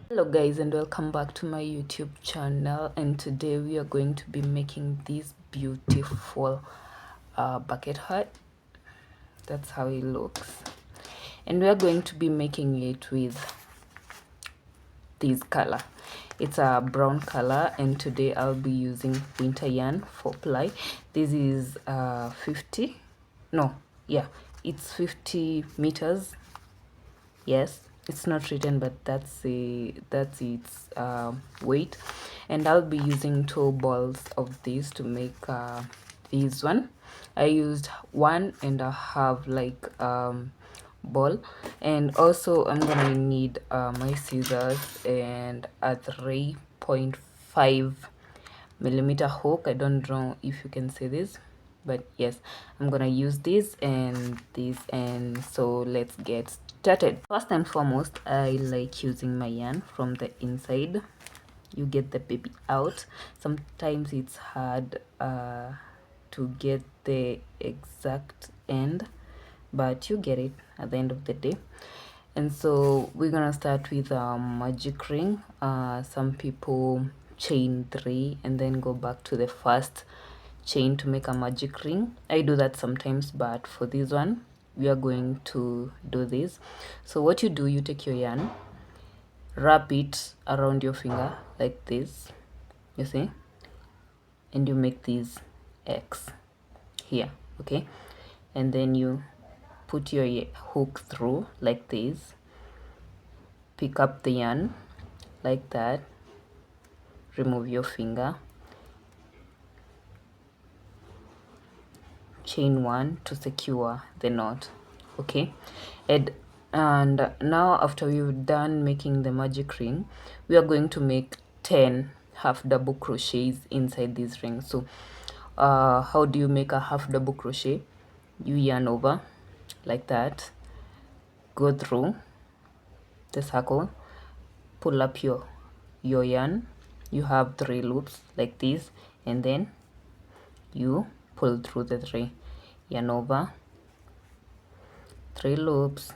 Hello guys, and welcome back to my YouTube channel, and today we are going to be making this beautiful bucket hat. That's how it looks, and we are going to be making it with this color. It's a brown color, and today I'll be using winter yarn for ply. This is 50, no, yeah, it's 50 meters. Yes, it's not written, but that's its weight, and I'll be using 2 balls of this to make this one. I used 1.5 like ball, and also I'm gonna need my scissors and a 3.5 millimeter hook. I don't know if you can see this, but yes, I'm gonna use this and this, and so let's get started. First and foremost, I like using my yarn from the inside. You get the baby out. Sometimes it's hard to get the exact end, but you get it at the end of the day. And so we're gonna start with magic ring. Some people chain 3 and then go back to the first chain to make a magic ring. I do that sometimes, but for this one we are going to do this. So what you do, you take your yarn, wrap it around your finger like this, you see, and you make this X here, okay, and then you put your hook through like this, pick up the yarn like that, remove your finger, chain 1 to secure the knot, okay. And now after we've done making the magic ring, we are going to make 10 half double crochets inside this ring. So how do you make a half double crochet? You yarn over like that, go through the circle, pull up your yarn, you have 3 loops like this, and then you pull through the 3, yarn over, 3 loops,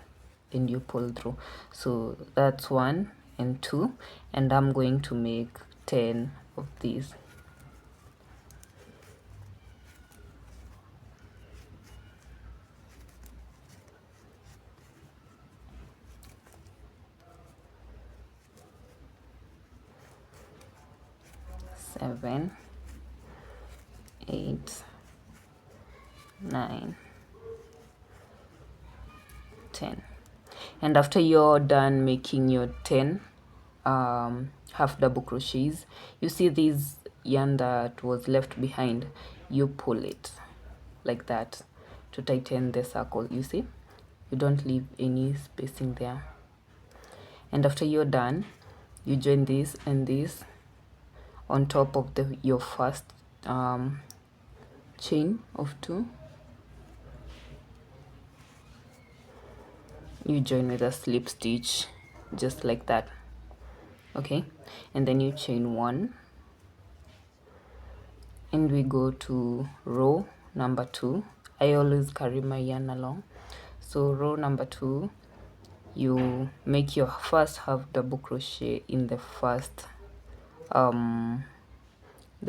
and you pull through. So that's 1 and 2, and I'm going to make 10 of these. Seven, 8, 9, 10. And after you're done making your 10 half double crochets, you see this yarn that was left behind, you pull it like that to tighten the circle. You see, you don't leave any spacing there. And after you're done, you join this and this on top of your first chain of 2. You join with a slip stitch just like that, okay, and then you chain 1, and we go to row number 2. I always carry my yarn along. So row number 2, you make your first half double crochet in the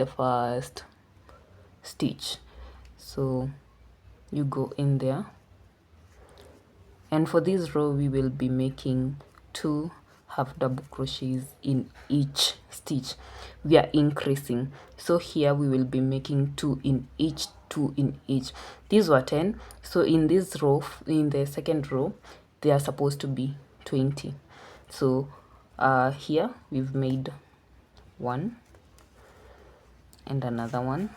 first stitch. So you go in there, and for this row we will be making 2 half double crochets in each stitch. We are increasing, so here we will be making 2 in each, 2 in each. These were 10, so in this row, in the second row, they are supposed to be 20. So here we've made 1 and another one,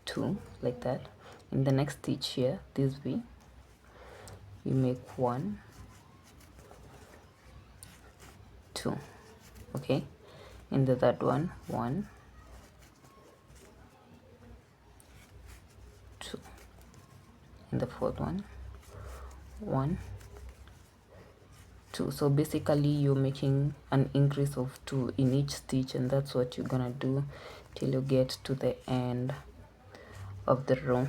2 like that. In the next stitch here, this way, you make 1, 2, okay. In the third one, 1, 2. In the fourth one, 1, 2. So basically you're making an increase of 2 in each stitch, and that's what you're gonna do till you get to the end of the row.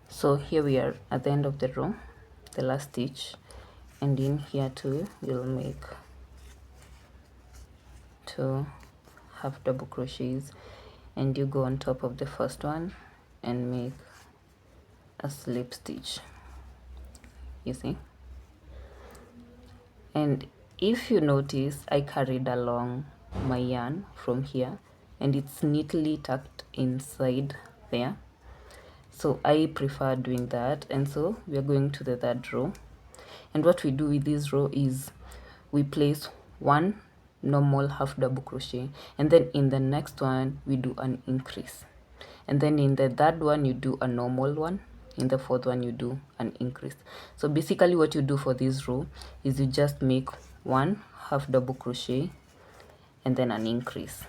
So here we are at the end of the row, the last stitch, and in here too you'll make 2 half double crochets, and you go on top of the first one and make a slip stitch, you see. And if you notice, I carried along my yarn from here and it's neatly tucked inside there, so I prefer doing that. And so we are going to the third row, and what we do with this row is we place 1 normal half double crochet, and then in the next one we do an increase, and then in the third one you do a normal one, in the fourth one you do an increase. So basically what you do for this row is you just make 1 half double crochet and then an increase.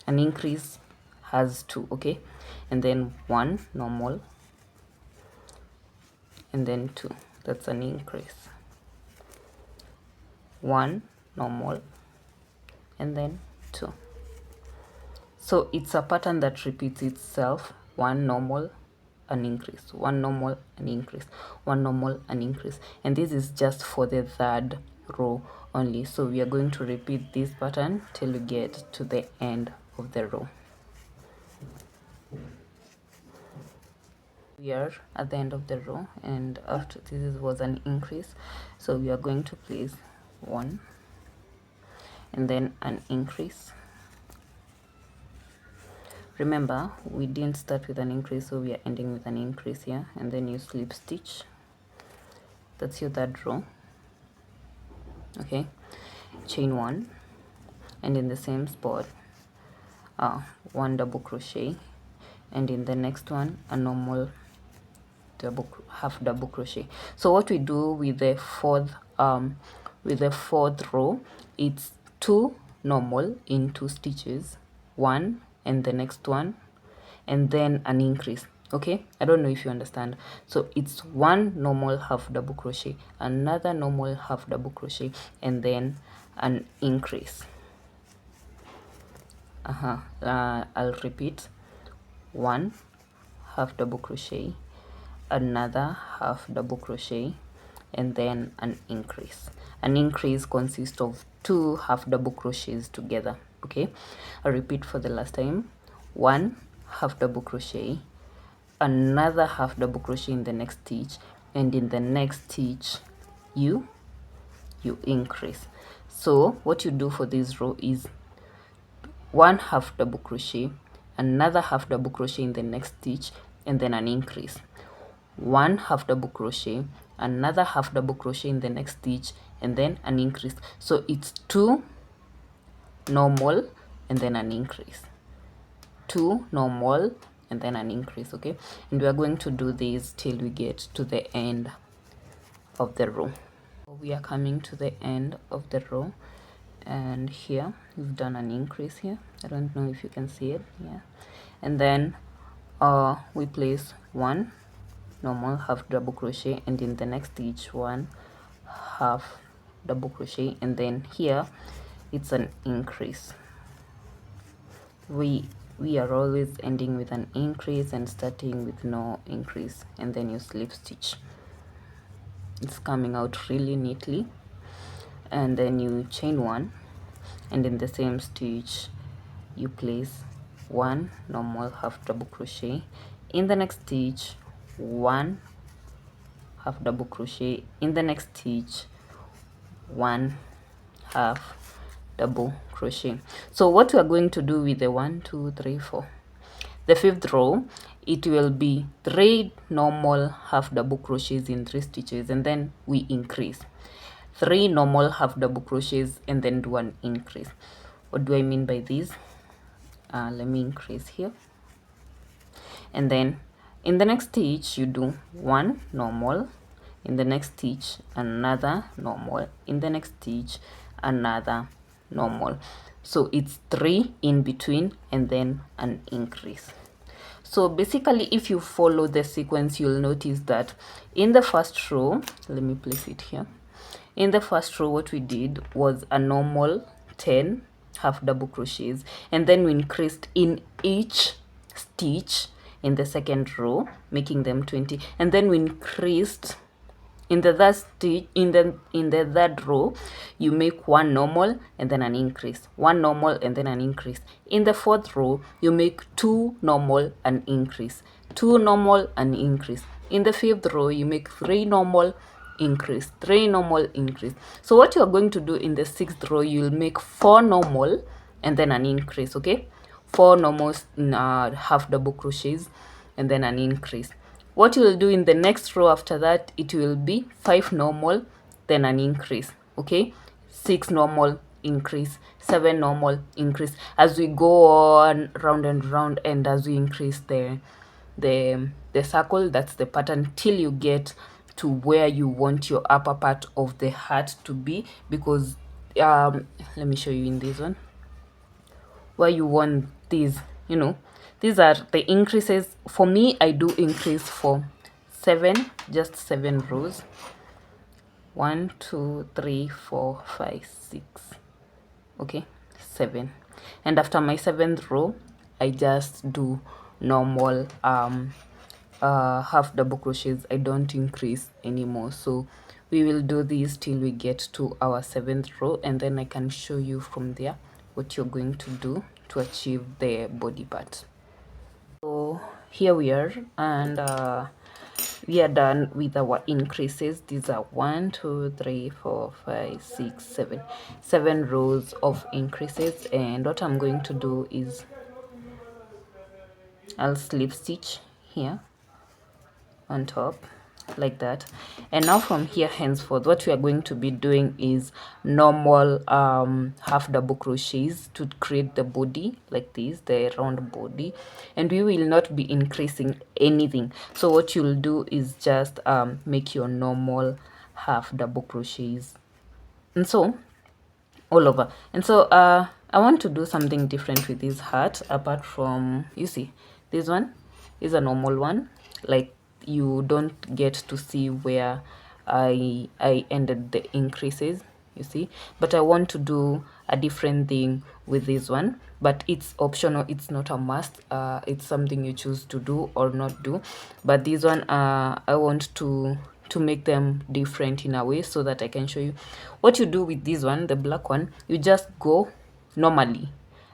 An increase has 2, okay, and then 1 normal and then 2, that's an increase. 1 normal and then 2. So it's a pattern that repeats itself: 1 normal, an increase, 1 normal, an increase, 1 normal, an increase. And this is just for the third row only. So we are going to repeat this pattern till we get to the end of the row. We are at the end of the row, and after this was an increase, so we are going to place 1 and then an increase. Remember, we didn't start with an increase, so we are ending with an increase here, and then you slip stitch. That's your third row. Okay, chain 1, and in the same spot 1 double crochet, and in the next one a normal half double crochet. So what we do with the fourth row, it's 2 normal in 2 stitches, 1 and the next one, and then an increase. Okay, I don't know if you understand. So it's 1 normal half double crochet, another normal half double crochet, and then an increase. I'll repeat: 1 half double crochet, another half double crochet, and then an increase. An increase consists of 2 half double crochets together. Okay, I'll repeat for the last time: 1 half double crochet, another half double crochet in the next stitch, and in the next stitch you increase. So what you do for this row is 1 half double crochet, another half double crochet in the next stitch, and then an increase. 1 half double crochet, another half double crochet in the next stitch, and then an increase. So it's 2 normal and then an increase, 2 normal and then an increase. Okay, and we are going to do this till we get to the end of the row. We are coming to the end of the row, and here we've done an increase here. I don't know if you can see it. Yeah, and then we place 1 normal half double crochet, and in the next stitch 1 half double crochet, and then here it's an increase. We are always ending with an increase and starting with no increase, and then you slip stitch. It's coming out really neatly, and then you chain 1, and in the same stitch you place 1 normal half double crochet, in the next stitch 1 half double crochet, in the next stitch 1 half double crochet. So what we are going to do with the 1 2 3 4, the 5th row, it will be 3 normal half double crochets in 3 stitches, and then we increase 3 normal half double crochets and then do an increase. What do I mean by this? Let me increase here, and then in the next stitch you do 1 normal, in the next stitch another normal, in the next stitch another normal. So it's 3 in between and then an increase. So basically, if you follow the sequence, you'll notice that in the first row, let me place it here. In the first row, what we did was a normal 10 half double crochets, and then we increased in each stitch in the second row, making them 20, and then we increased in the third stitch, in the third row, you make one normal and then an increase, one normal and then an increase. In the fourth row, you make two normal and increase, two normal and increase. In the fifth row, you make three normal, increase, three normal, increase. So what you are going to do in the sixth row, you'll make four normal and then an increase. Okay, four normal half double crochets and then an increase. What you will do in the next row after that, it will be five normal then an increase. Okay, six normal, increase, seven normal, increase, as we go on round and round, and as we increase the circle, that's the pattern, till you get to where you want your upper part of the hat to be. Because let me show you in this one where you want these, you know, these are the increases. For me, I do increase for seven, just 7 rows. 1 2 3 4 5 6, okay, 7. And after my 7th row, I just do normal half double crochets. I don't increase anymore. So we will do this till we get to our 7th row, and then I can show you from there what you're going to do to achieve the body part. So here we are, and we are done with our increases. These are 1 2 3 4 5 6 7, 7 rows of increases. And what I'm going to do is I'll slip stitch here on top like that. And now from here henceforth, what we are going to be doing is normal half double crochets to create the body like this, the round body, and we will not be increasing anything. So what you'll do is just make your normal half double crochets, and so all over. And so I want to do something different with this hat. Apart from, you see, this one is a normal one, like you don't get to see where I ended the increases, you see. But I want to do a different thing with this one, but it's optional, it's not a must. It's something you choose to do or not do. But this one, I want to make them different in a way so that I can show you what you do with this one. The black one, you just go normally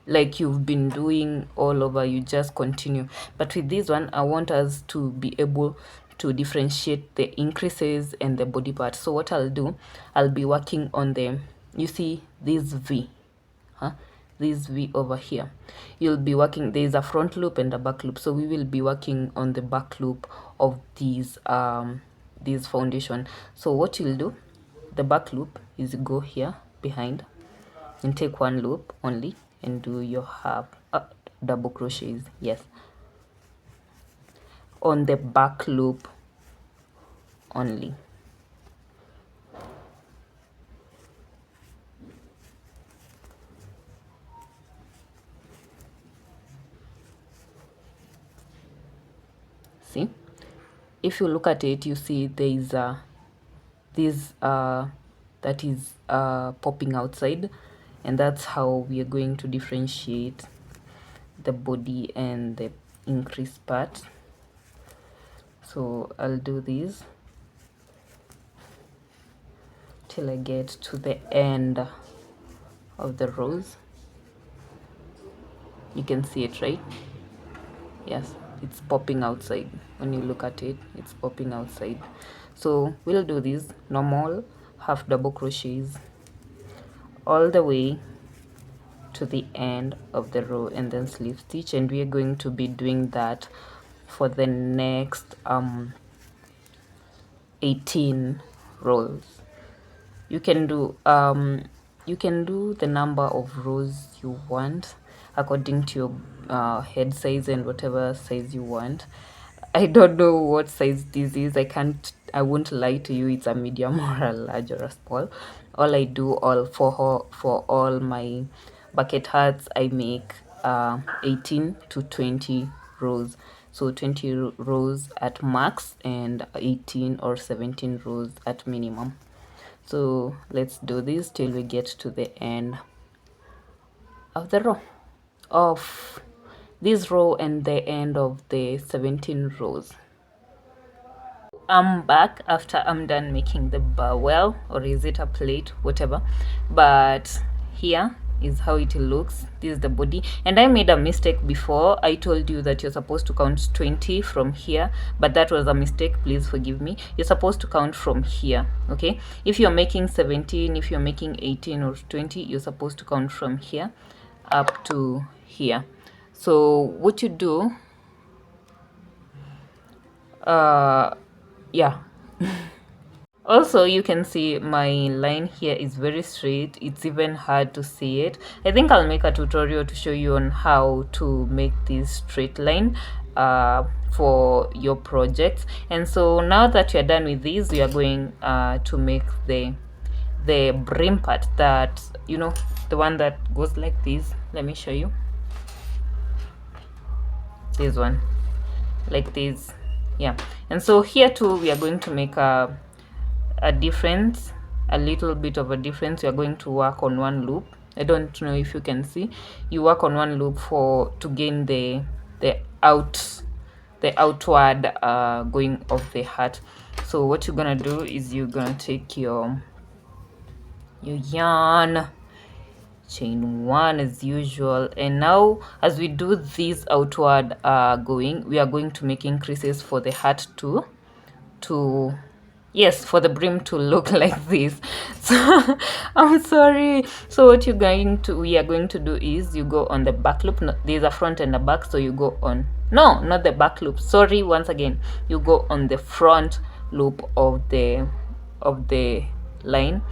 like you've been doing all over, you just continue. But with this one, I want us to be able to differentiate the increases and the body part. So what I'll do, I'll be working on the, you see this V, this V over here. You'll be working, there's a front loop and a back loop, so we will be working on the back loop of these this foundation. So what you'll do, the back loop is go here behind and take one loop only and do your half double crochets, yes, on the back loop only. See, if you look at it, you see there is this that is popping outside, and that's how we are going to differentiate the body and the increase part. So I'll do this till I get to the end of the rows. You can see it, right? Yes, it's popping outside. When you look at it, it's popping outside. So we'll do this normal half double crochets all the way to the end of the row and then slip stitch, and we are going to be doing that for the next 18 rows. You can do the number of rows you want according to your head size and whatever size you want. I don't know what size this is. I won't lie to you, it's a medium or a large or a small. All I do for all my bucket hats, I make 18 to 20 rows. So 20 rows at max and 18 or 17 rows at minimum. So let's do this till we get to the end of the row, of this row and the end of the 17 rows. I'm back after I'm done making the bowel, or is it a plate, whatever. But here is how it looks. This is the body, and I made a mistake before. I told you that you're supposed to count 20 from here, but that was a mistake. Please forgive me. You're supposed to count from here, okay? If you're making 17, if you're making 18 or 20, you're supposed to count from here up to here. So what you do, yeah. Also, you can see my line here is very straight. It's even hard to see it. I think I'll make a tutorial to show you on how to make this straight line for your projects. And so now that you're done with these, we are going to make the brim part, that, you know, the one that goes like this. Let me show you. This one, like this. Yeah. And so here too, we are going to make a difference, a little bit of a difference. You are going to work on one loop. I don't know if you can see. You work on one loop to gain the outward going of the hat. So what you're gonna do is you're gonna take your yarn, chain one as usual, and now as we do this outward going, we are going to make increases for the hat to yes, for the brim to look like this. So I'm sorry. So what we are going to do is you go on the back loop. No, there's a front and a back, so you go on, no, not the back loop, sorry, once again, you go on the front loop of the line,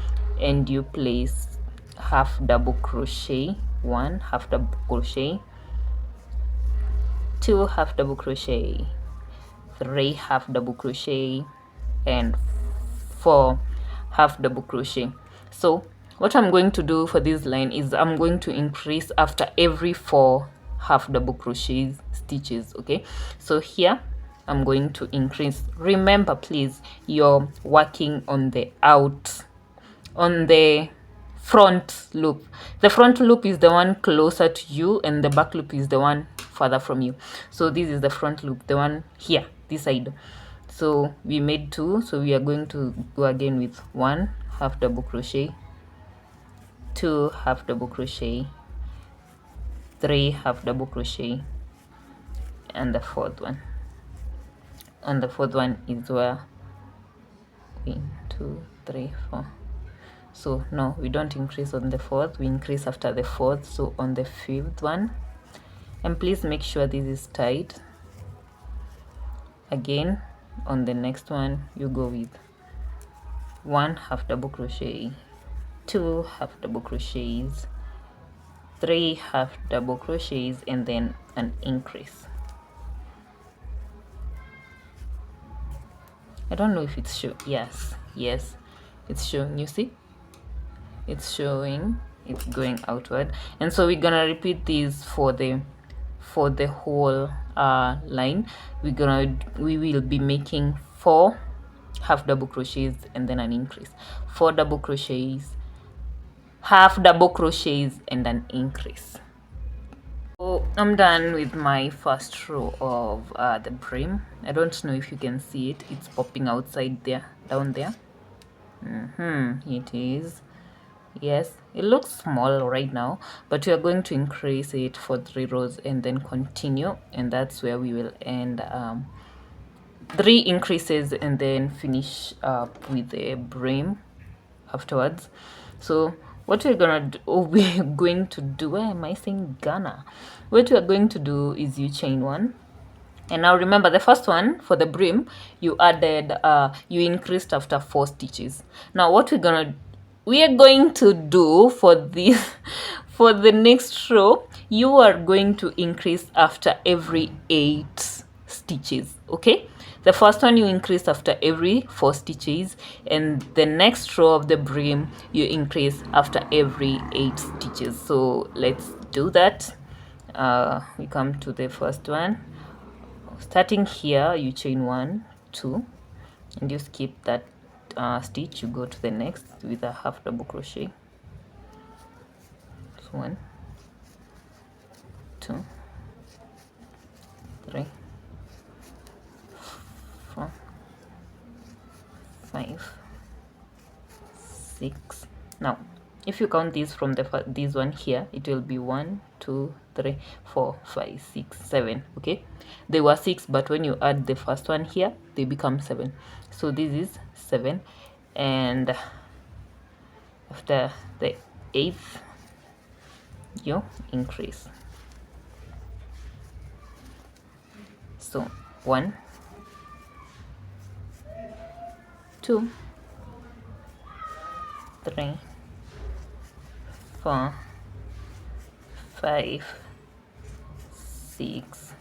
and you place half double crochet, 1 half double crochet, 2 half double crochet, 3 half double crochet, and 4 half double crochet. So what I'm going to do for this line is I'm going to increase after every 4 half double crochet stitches, okay? So here I'm going to increase. Remember, please, you're working on the front loop. The front loop is the one closer to you, and the back loop is the one further from you. So this is the front loop, the one here, this side. So we made 2, so we are going to go again with 1 half double crochet, 2 half double crochet, 3 half double crochet, and the fourth one. And the fourth one is where 1, 2, 3, 4. So no, we don't increase on the fourth, we increase after the fourth, so on the fifth one. And please make sure this is tight. Again, on the next one, you go with 1 half double crochet, 2 half double crochets, 3 half double crochets, and then an increase. I don't know if it's showing. Yes, it's showing. You see, it's showing, it's going outward. And so we're gonna repeat these for the whole line. We will be making 4 half double crochets and then an increase, 4 double crochets, half double crochets, and an increase. So I'm done with my first row of the brim. I don't know if you can see it, it's popping outside there, down there. It is. Yes, it looks small right now, but we are going to increase it for 3 rows and then continue, and that's where we will end 3 increases and then finish up with a brim afterwards. So what we're gonna do, why am I saying Ghana? What we're going to do is you chain 1, and now remember the first one for the brim you added you increased after 4 stitches. Now what we are going to do for this for the next row, you are going to increase after every 8 stitches, okay? The first one you increase after every 4 stitches, and the next row of the brim you increase after every 8 stitches. So let's do that. We come to the first one. Starting here, you chain 1, 2, and you skip that stitch. You go to the next with a half double crochet. So 1, 2, 3, 4, 6. Now if you count these from this one here, it will be 1 2 3 4 5 6 7. Okay, they were 6, but when you add the first one here, they become 7. So this is 7, and after the 8th you increase. So 1 2 3 4 5 6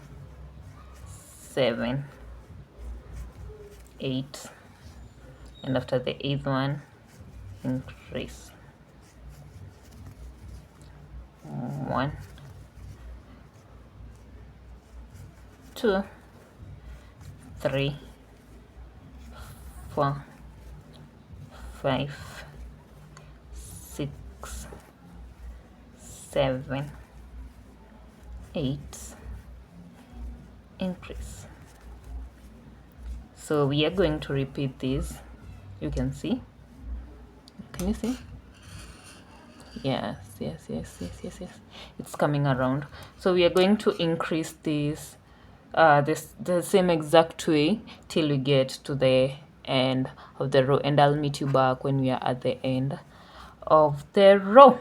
7 8, and after the 8th one increase. 1 2 3 4 5 6 7 8, increase. So we are going to repeat this. You can see, can you see? Yes, it's coming around. So we are going to increase this the same exact way till we get to the end of the row, and I'll meet you back when we are at the end of the row.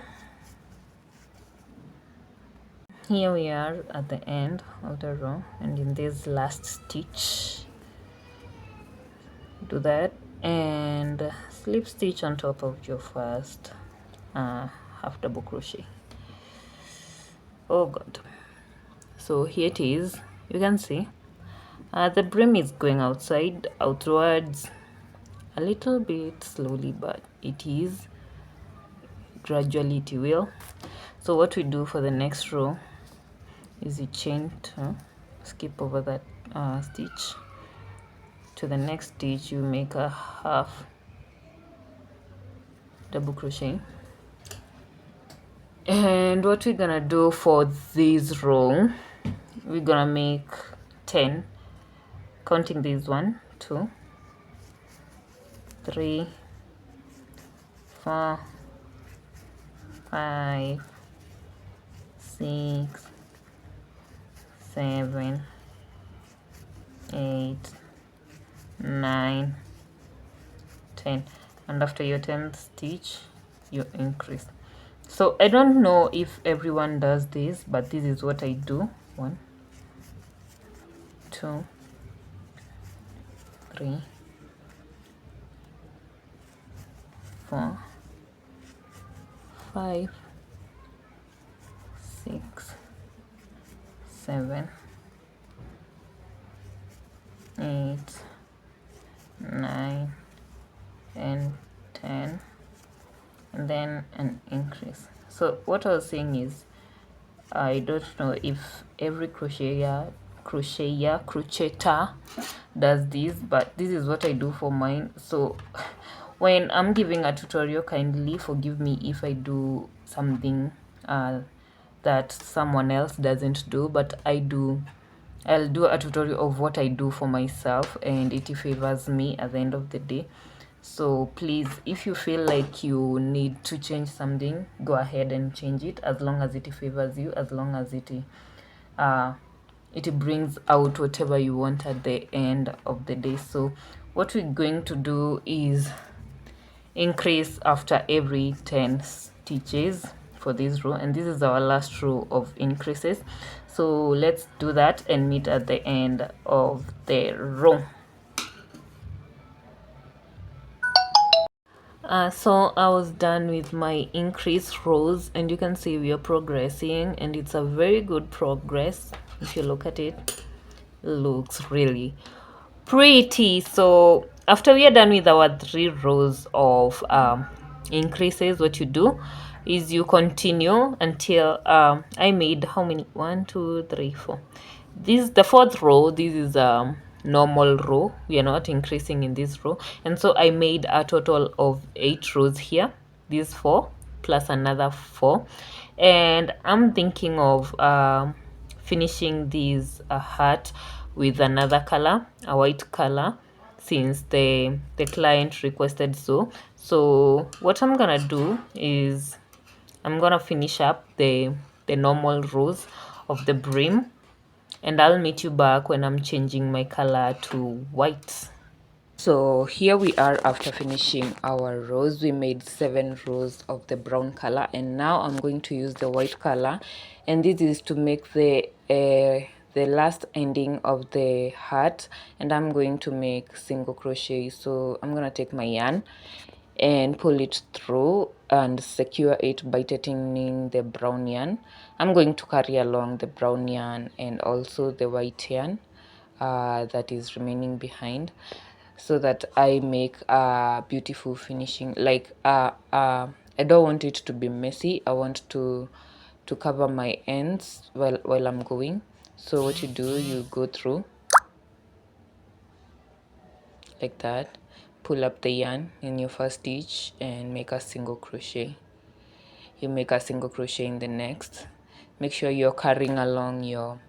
Here we are at the end of the row, and in this last stitch, do that and slip stitch on top of your first half double crochet. Oh god. So here it is. You can see the brim is going outwards a little bit slowly, but it is gradually, it will. So what we do for the next row is you chain to skip over that stitch to the next stitch. You make a half double crochet, and what we're gonna do for this row, we're gonna make 10, counting these 1 2 3 4 5 6 7 8 9 10, and after your 10th stitch you increase. So I don't know if everyone does this, but this is what I do. 1 2 3 4 5 6 7 8 9 and 10, and then an increase. So what I was saying is, I don't know if every crocheter does this, but this is what I do for mine. So when I'm giving a tutorial, kindly forgive me if I do something that someone else doesn't do, but I'll do a tutorial of what I do for myself, and it favors me at the end of the day. So please, if you feel like you need to change something, go ahead and change it, as long as it favors you, as long as it brings out whatever you want at the end of the day. So what we're going to do is increase after every 10 stitches for this row, and this is our last row of increases. So let's do that and meet at the end of the row. So I was done with my increase rows, and you can see we are progressing, and it's a very good progress. If you look at it, looks really pretty. So after we are done with our 3 rows of increases, what you do is you continue until I made how many? 1 2 3 4. This is the 4th row. This is normal row. We are not increasing in this row, and so I made a total of 8 rows here. These 4 plus another 4, and I'm thinking of finishing this hat with another color, a white color. since the client requested so. So what I'm gonna do is I'm gonna finish up the normal rows of the brim, and I'll meet you back when I'm changing my color to white. So here we are after finishing our rows. We made 7 rows of the brown color, and now I'm going to use the white color, and this is to make the last ending of the hat, and I'm going to make single crochet. So I'm gonna take my yarn and pull it through and secure it by tightening the brown yarn. I'm going to carry along the brown yarn and also the white yarn that is remaining behind, so that I make a beautiful finishing. Like I don't want it to be messy. I want to cover my ends while I'm going. So what you do, you go through like that, pull up the yarn in your first stitch and make a single crochet. You make a single crochet in the next. Make sure you're carrying along your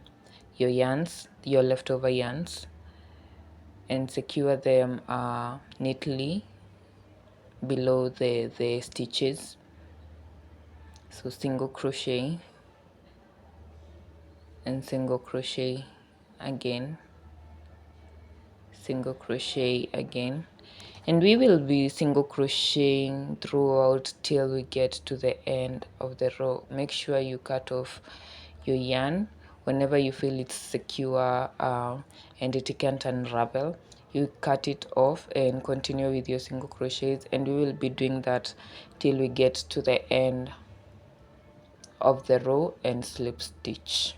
yarns, your leftover yarns, and secure them neatly below the stitches. So single crochet and single crochet again, single crochet again, and we will be single crocheting throughout till we get to the end of the row. Make sure you cut off your yarn whenever you feel it's secure and it can't unravel. You cut it off and continue with your single crochets, and we will be doing that till we get to the end of the row and slip stitch.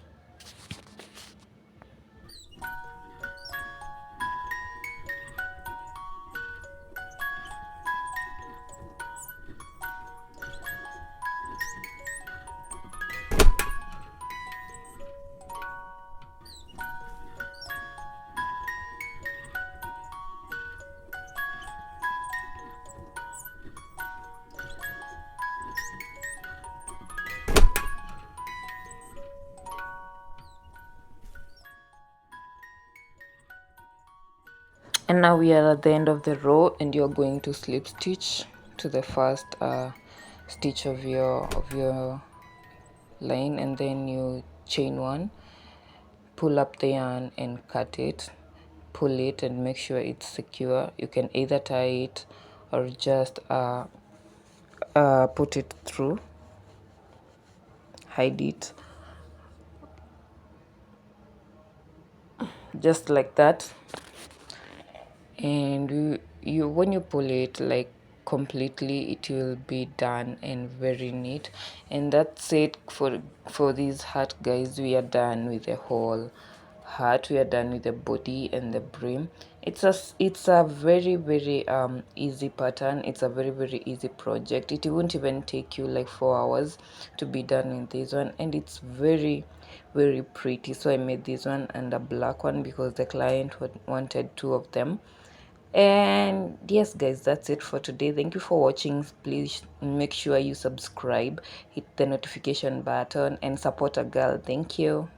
And now we are at the end of the row, and you're going to slip stitch to the first stitch of your line, and then you chain one, pull up the yarn and cut it, pull it and make sure it's secure. You can either tie it or just put it through, hide it just like that. And you when you pull it like completely, it will be done and very neat. And that's it for this hat, guys. We are done with the whole hat. We are done with the body and the brim. It's a very easy pattern. It's a very easy project. It won't even take you like 4 hours to be done in this one, and it's very pretty. So I made this one and a black one because the client wanted 2 of them. And yes, guys, that's it for today. Thank you for watching. Please make sure you subscribe, hit the notification button, and support a girl. Thank you.